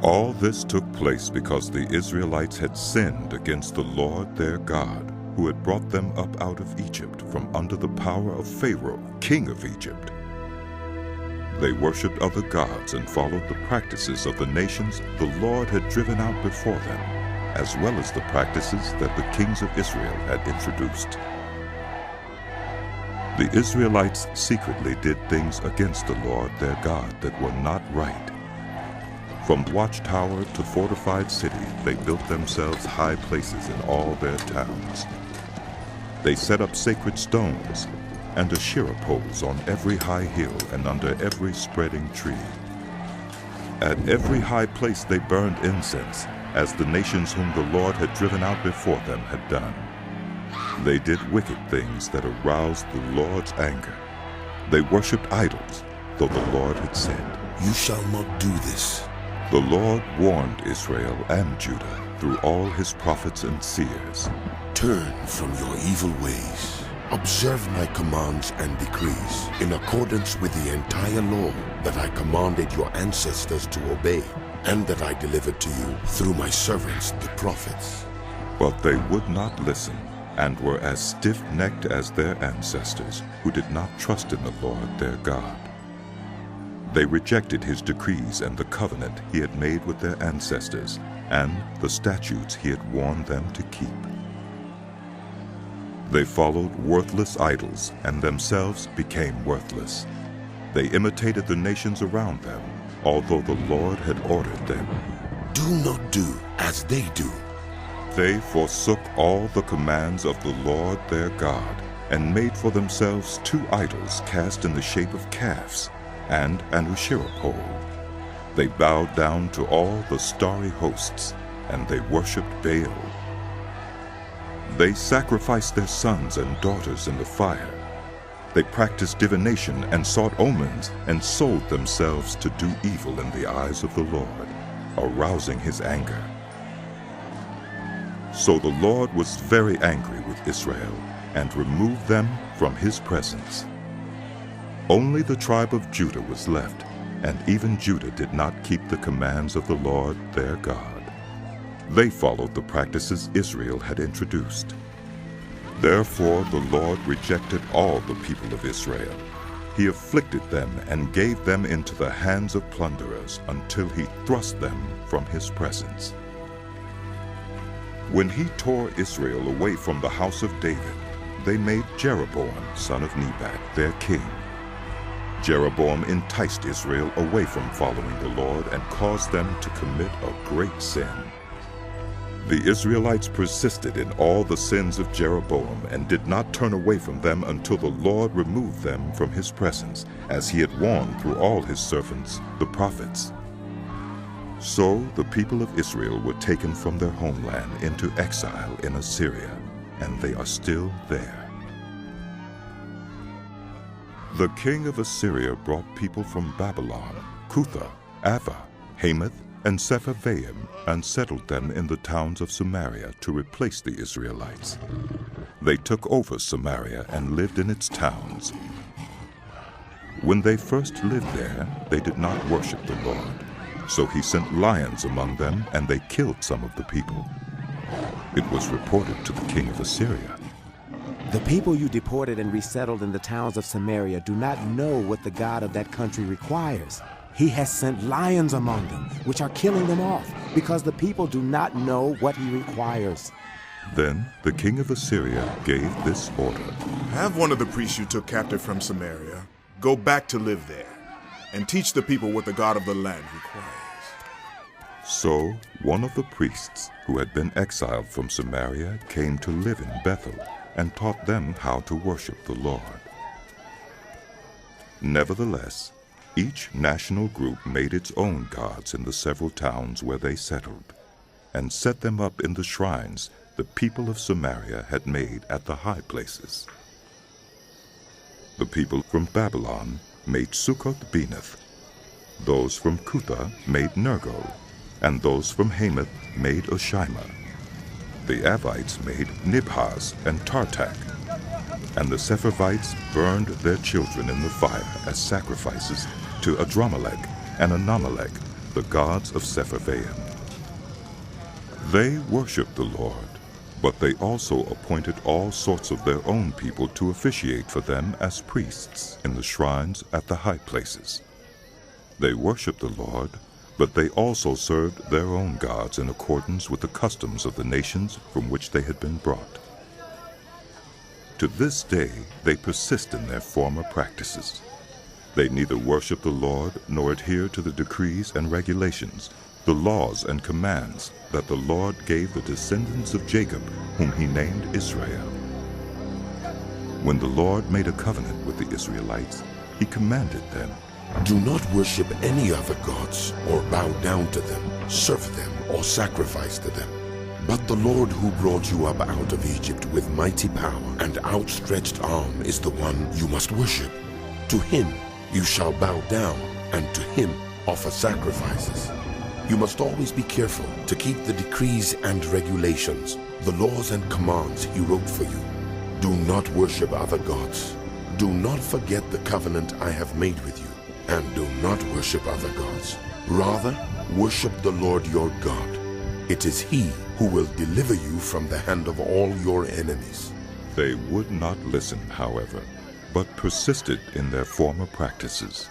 All this took place because the Israelites had sinned against the Lord their God, who had brought them up out of Egypt from under the power of Pharaoh, king of Egypt. They worshipped other gods and followed the practices of the nations the Lord had driven out before them, as well as the practices that the kings of Israel had introduced. The Israelites secretly did things against the Lord their God that were not right. From watchtower to fortified city, they built themselves high places in all their towns. They set up sacred stones and Asherah poles on every high hill and under every spreading tree. At every high place they burned incense, as the nations whom the Lord had driven out before them had done. They did wicked things that aroused the Lord's anger. They worshipped idols, though the Lord had said, "You shall not do this." The Lord warned Israel and Judah through all his prophets and seers. Turn from your evil ways. Observe my commands and decrees in accordance with the entire law that I commanded your ancestors to obey, and that I delivered to you through my servants, the prophets. But they would not listen, and were as stiff-necked as their ancestors, who did not trust in the Lord their God. They rejected his decrees and the covenant he had made with their ancestors, and the statutes he had warned them to keep. They followed worthless idols, and themselves became worthless. They imitated the nations around them, although the Lord had ordered them. Do not do as they do. They forsook all the commands of the Lord their God, and made for themselves 2 idols cast in the shape of calves, and an Asherah pole. They bowed down to all the starry hosts, and they worshipped Baal. They sacrificed their sons and daughters in the fire. They practiced divination and sought omens, and sold themselves to do evil in the eyes of the Lord, arousing his anger. So the Lord was very angry with Israel, and removed them from his presence. Only the tribe of Judah was left, and even Judah did not keep the commands of the Lord their God. They followed the practices Israel had introduced. Therefore the Lord rejected all the people of Israel. He afflicted them and gave them into the hands of plunderers until he thrust them from his presence. When he tore Israel away from the house of David, they made Jeroboam, son of Nebat, their king. Jeroboam enticed Israel away from following the Lord and caused them to commit a great sin. The Israelites persisted in all the sins of Jeroboam and did not turn away from them until the Lord removed them from his presence, as he had warned through all his servants, the prophets. So the people of Israel were taken from their homeland into exile in Assyria, and they are still there. The king of Assyria brought people from Babylon, Cutha, Ava, Hamath, and Sepharvaim, and settled them in the towns of Samaria to replace the Israelites. They took over Samaria and lived in its towns. When they first lived there, they did not worship the Lord. So he sent lions among them, and they killed some of the people. It was reported to the king of Assyria. The people you deported and resettled in the towns of Samaria do not know what the God of that country requires. He has sent lions among them, which are killing them off, because the people do not know what he requires. Then the king of Assyria gave this order. Have one of the priests you took captive from Samaria go back to live there, and teach the people what the God of the land requires. So one of the priests who had been exiled from Samaria came to live in Bethel, and taught them how to worship the Lord. Nevertheless, each national group made its own gods in the several towns where they settled, and set them up in the shrines the people of Samaria had made at the high places. The people from Babylon made Succoth-Benoth. Those from Cutha made Nergal, and those from Hamath made Oshima. The Avites made Nibhaz and Tartak, and the Sepharvites burned their children in the fire as sacrifices to Adramelech and Anamelech, the gods of Sepharvaim. They worshipped the Lord, but they also appointed all sorts of their own people to officiate for them as priests in the shrines at the high places. They worshipped the Lord, but they also served their own gods in accordance with the customs of the nations from which they had been brought. To this day they persist in their former practices. They neither worship the Lord nor adhere to the decrees and regulations, the laws and commands that the Lord gave the descendants of Jacob, whom he named Israel. When the Lord made a covenant with the Israelites, he commanded them, Do not worship any other gods, or bow down to them, serve them, or sacrifice to them. But the Lord who brought you up out of Egypt with mighty power and outstretched arm is the one you must worship. To him you shall bow down, and to him offer sacrifices. You must always be careful to keep the decrees and regulations, the laws and commands he wrote for you. Do not worship other gods. Do not forget the covenant I have made with you. And do not worship other gods. Rather, worship the Lord your God. It is he who will deliver you from the hand of all your enemies. They would not listen, however, but persisted in their former practices.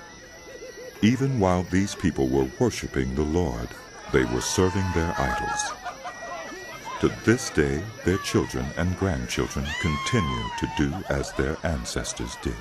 Even while these people were worshiping the Lord, they were serving their idols. To this day, their children and grandchildren continue to do as their ancestors did.